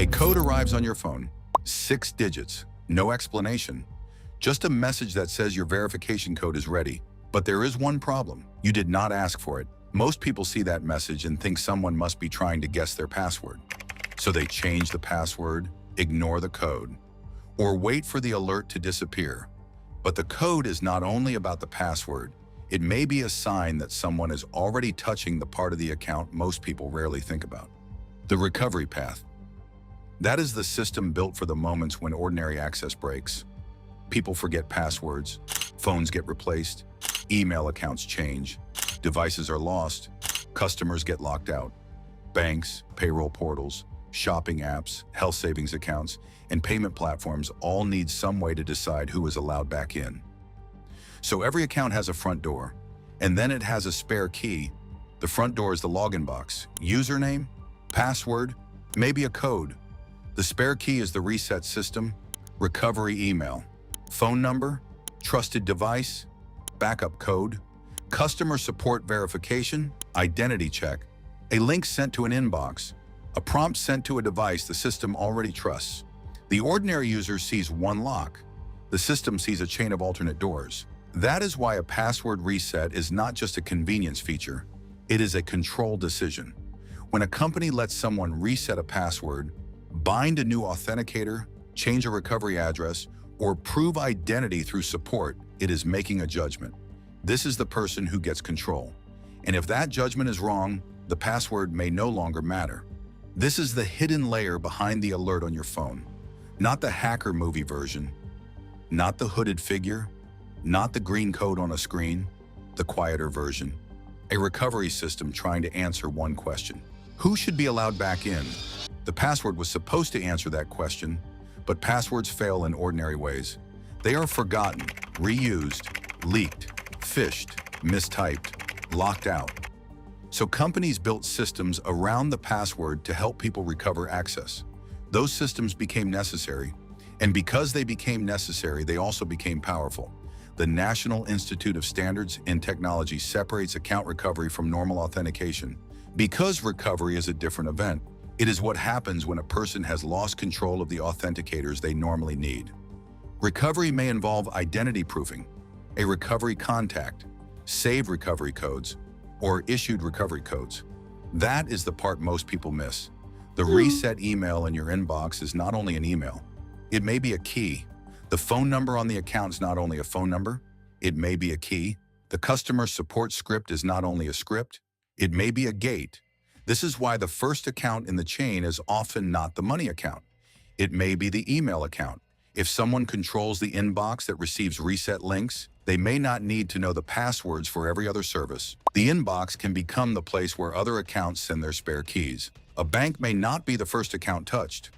A code arrives on your phone, 6 digits, no explanation, just a message that says your verification code is ready. But there is one problem. You did not ask for it. Most people see that message and think someone must be trying to guess their password. So they change the password, ignore the code, or wait for the alert to disappear. But the code is not only about the password. It may be a sign that someone is already touching the part of the account most people rarely think about. The recovery path. That is the system built for the moments when ordinary access breaks. People forget passwords, phones get replaced, email accounts change, devices are lost, customers get locked out. Banks, payroll portals, shopping apps, health savings accounts, and payment platforms all need some way to decide who is allowed back in. So every account has a front door, and then it has a spare key. The front door is the login box, username, password, maybe a code. The spare key is the reset system, recovery email, phone number, trusted device, backup code, customer support verification, identity check, a link sent to an inbox, a prompt sent to a device the system already trusts. The ordinary user sees one lock. The system sees a chain of alternate doors. That is why a password reset is not just a convenience feature, it is a control decision. When a company lets someone reset a password, bind a new authenticator, change a recovery address, or prove identity through support, it is making a judgment. This is the person who gets control. And if that judgment is wrong, the password may no longer matter. This is the hidden layer behind the alert on your phone. Not the hacker movie version, not the hooded figure, not the green code on a screen, the quieter version. A recovery system trying to answer one question. Who should be allowed back in? The password was supposed to answer that question, but passwords fail in ordinary ways. They are forgotten, reused, leaked, phished, mistyped, locked out. So companies built systems around the password to help people recover access. Those systems became necessary, and because they became necessary, they also became powerful. The National Institute of Standards and Technology separates account recovery from normal authentication. Because recovery is a different event, it is what happens when a person has lost control of the authenticators they normally need. Recovery may involve identity proofing, a recovery contact, saved recovery codes, or issued recovery codes. That is the part most people miss. The reset email in your inbox is not only an email, it may be a key. The phone number on the account is not only a phone number, it may be a key. The customer support script is not only a script, it may be a gate. This is why the first account in the chain is often not the money account. It may be the email account. If someone controls the inbox that receives reset links, they may not need to know the passwords for every other service. The inbox can become the place where other accounts send their spare keys. A bank may not be the first account touched.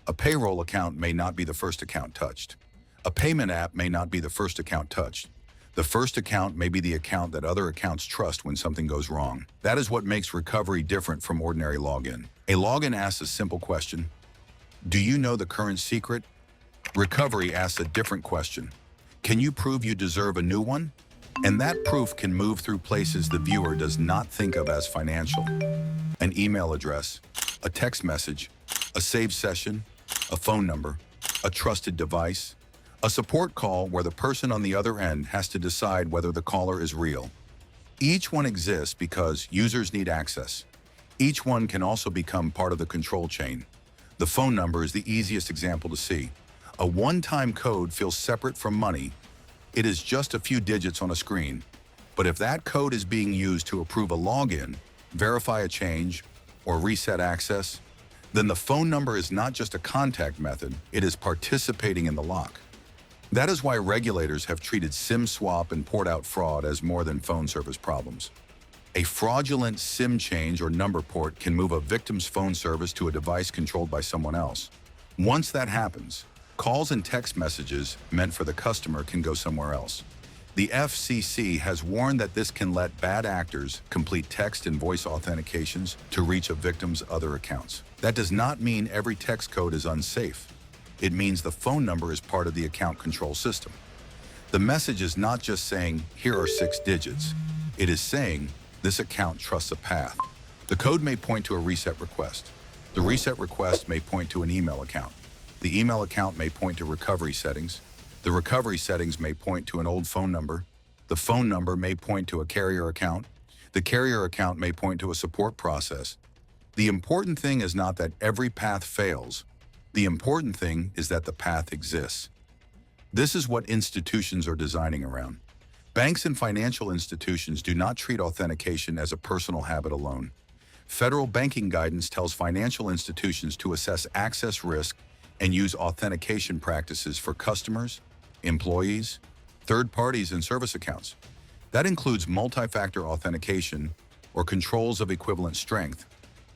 A payroll account may not be the first account touched. A payment app may not be the first account touched. The first account may be the account that other accounts trust when something goes wrong. That is what makes recovery different from ordinary login. A login asks a simple question. Do you know the current secret? Recovery asks a different question. Can you prove you deserve a new one? And that proof can move through places the viewer does not think of as financial. An email address, a text message, a saved session, a phone number, a trusted device, a support call where the person on the other end has to decide whether the caller is real. Each one exists because users need access. Each one can also become part of the control chain. The phone number is the easiest example to see. A one-time code feels separate from money. It is just a few digits on a screen. But if that code is being used to approve a login, verify a change, or reset access, then the phone number is not just a contact method, it is participating in the lock. That is why regulators have treated SIM swap and port-out fraud as more than phone service problems. A fraudulent SIM change or number port can move a victim's phone service to a device controlled by someone else. Once that happens, calls and text messages meant for the customer can go somewhere else. The FCC has warned that this can let bad actors complete text and voice authentications to reach a victim's other accounts. That does not mean every text code is unsafe. It means the phone number is part of the account control system. The message is not just saying, here are 6 digits. It is saying, this account trusts a path. The code may point to a reset request. The reset request may point to an email account. The email account may point to recovery settings. The recovery settings may point to an old phone number. The phone number may point to a carrier account. The carrier account may point to a support process. The important thing is not that every path fails. The important thing is that the path exists. This is what institutions are designing around. Banks and financial institutions do not treat authentication as a personal habit alone. Federal banking guidance tells financial institutions to assess access risk and use authentication practices for customers, employees, third parties, and service accounts. That includes multi-factor authentication or controls of equivalent strength.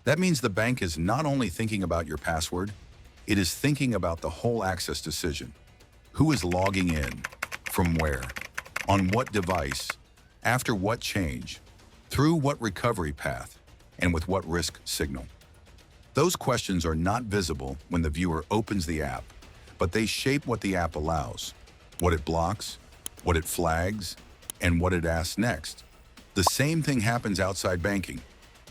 That means the bank is not only thinking about your password, it is thinking about the whole access decision. Who is logging in? From where? On what device? After what change? Through what recovery path? And with what risk signal? Those questions are not visible when the viewer opens the app, but they shape what the app allows, what it blocks, what it flags, and what it asks next. The same thing happens outside banking.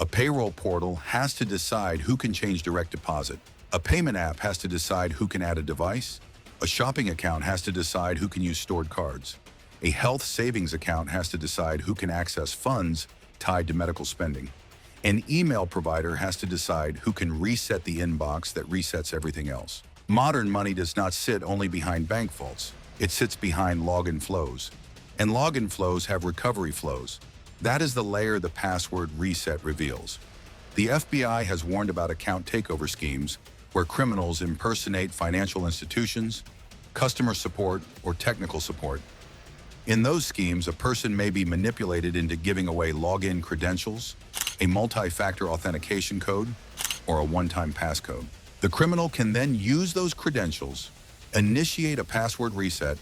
A payroll portal has to decide who can change direct deposit. A payment app has to decide who can add a device. A shopping account has to decide who can use stored cards. A health savings account has to decide who can access funds tied to medical spending. An email provider has to decide who can reset the inbox that resets everything else. Modern money does not sit only behind bank vaults. It sits behind login flows. And login flows have recovery flows. That is the layer the password reset reveals. The FBI has warned about account takeover schemes where criminals impersonate financial institutions, customer support, or technical support. In those schemes, a person may be manipulated into giving away login credentials, a multi-factor authentication code, or a one-time passcode. The criminal can then use those credentials, initiate a password reset,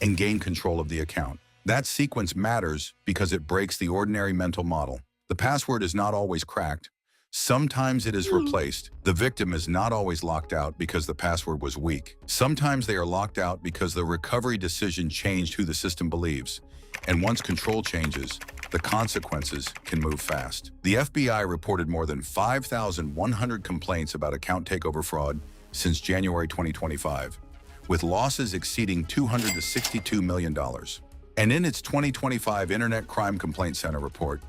and gain control of the account. That sequence matters because it breaks the ordinary mental model. The password is not always cracked. Sometimes it is replaced. The victim is not always locked out because the password was weak. Sometimes they are locked out because the recovery decision changed who the system believes. And once control changes, the consequences can move fast. The FBI reported more than 5,100 complaints about account takeover fraud since January 2025, with losses exceeding $262 million. And in its 2025 Internet Crime Complaint Center report,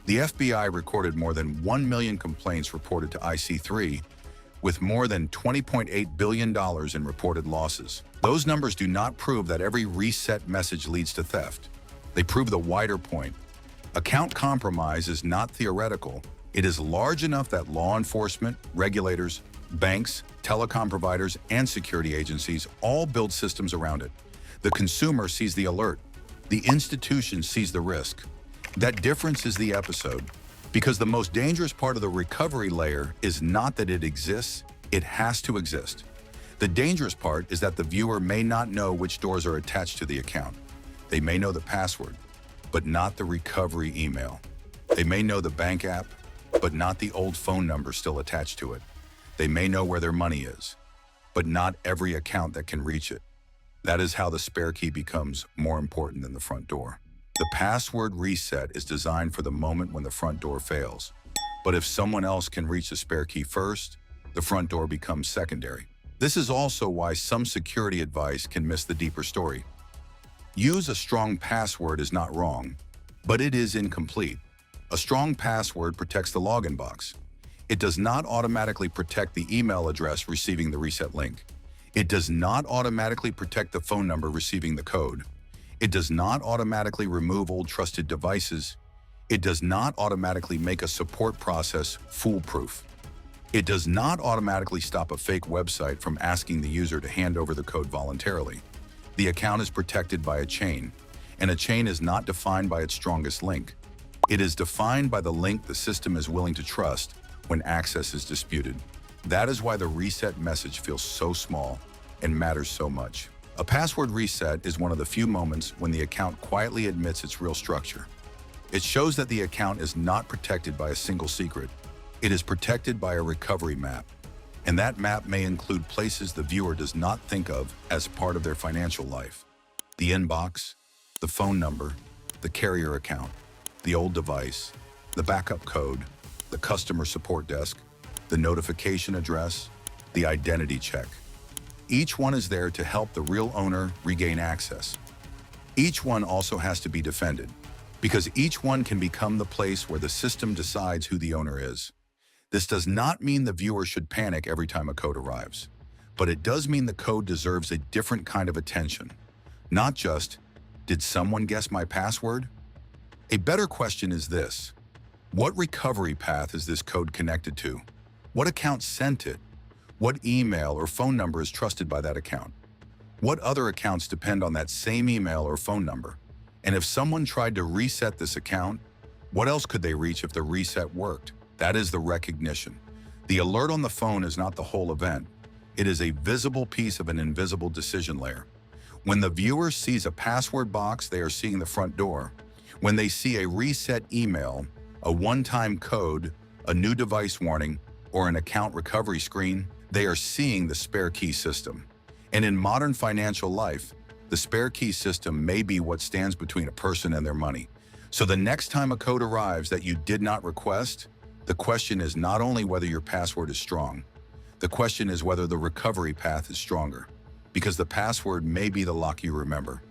the FBI recorded more than 1 million complaints reported to IC3, with more than $20.8 billion in reported losses. Those numbers do not prove that every reset message leads to theft. They prove the wider point. Account compromise is not theoretical. It is large enough that law enforcement, regulators, banks, telecom providers, and security agencies all build systems around it. The consumer sees the alert. The institution sees the risk. That difference is the episode, because the most dangerous part of the recovery layer is not that it exists, it has to exist. The dangerous part is that the viewer may not know which doors are attached to the account. They may know the password, but not the recovery email. They may know the bank app, but not the old phone number still attached to it. They may know where their money is, but not every account that can reach it. That is how the spare key becomes more important than the front door. The password reset is designed for the moment when the front door fails. But if someone else can reach the spare key first, the front door becomes secondary. This is also why some security advice can miss the deeper story. Use a strong password is not wrong, but it is incomplete. A strong password protects the login box. It does not automatically protect the email address receiving the reset link. It does not automatically protect the phone number receiving the code. It does not automatically remove old trusted devices. It does not automatically make a support process foolproof. It does not automatically stop a fake website from asking the user to hand over the code voluntarily. The account is protected by a chain, and a chain is not defined by its strongest link. It is defined by the link the system is willing to trust when access is disputed. That is why the reset message feels so small and matters so much. A password reset is one of the few moments when the account quietly admits its real structure. It shows that the account is not protected by a single secret. It is protected by a recovery map. And that map may include places the viewer does not think of as part of their financial life. The inbox, the phone number, the carrier account, the old device, the backup code, the customer support desk. the notification address, the identity check. Each one is there to help the real owner regain access. Each one also has to be defended, because each one can become the place where the system decides who the owner is. This does not mean the viewer should panic every time a code arrives, but it does mean the code deserves a different kind of attention. Not just, did someone guess my password? A better question is this: what recovery path is this code connected to? What account sent it? What email or phone number is trusted by that account? What other accounts depend on that same email or phone number? And if someone tried to reset this account, what else could they reach if the reset worked? That is the recognition. The alert on the phone is not the whole event. It is a visible piece of an invisible decision layer. When the viewer sees a password box, they are seeing the front door. When they see a reset email, a one-time code, a new device warning, or an account recovery screen, they are seeing the spare key system. And in modern financial life, the spare key system may be what stands between a person and their money. So the next time a code arrives that you did not request, the question is not only whether your password is strong, the question is whether the recovery path is stronger. Because the password may be the lock you remember,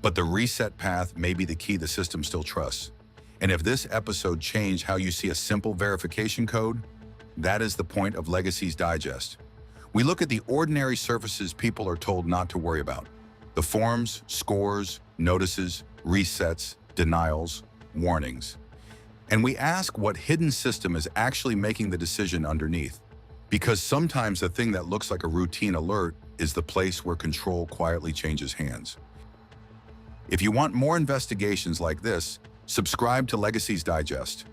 but the reset path may be the key the system still trusts. And if this episode changed how you see a simple verification code, that is the point of Legacies Digest. We look at the ordinary surfaces people are told not to worry about: the forms, scores, notices, resets, denials, warnings. And we ask what hidden system is actually making the decision underneath. Because sometimes the thing that looks like a routine alert is the place where control quietly changes hands. If you want more investigations like this, subscribe to Legacies Digest.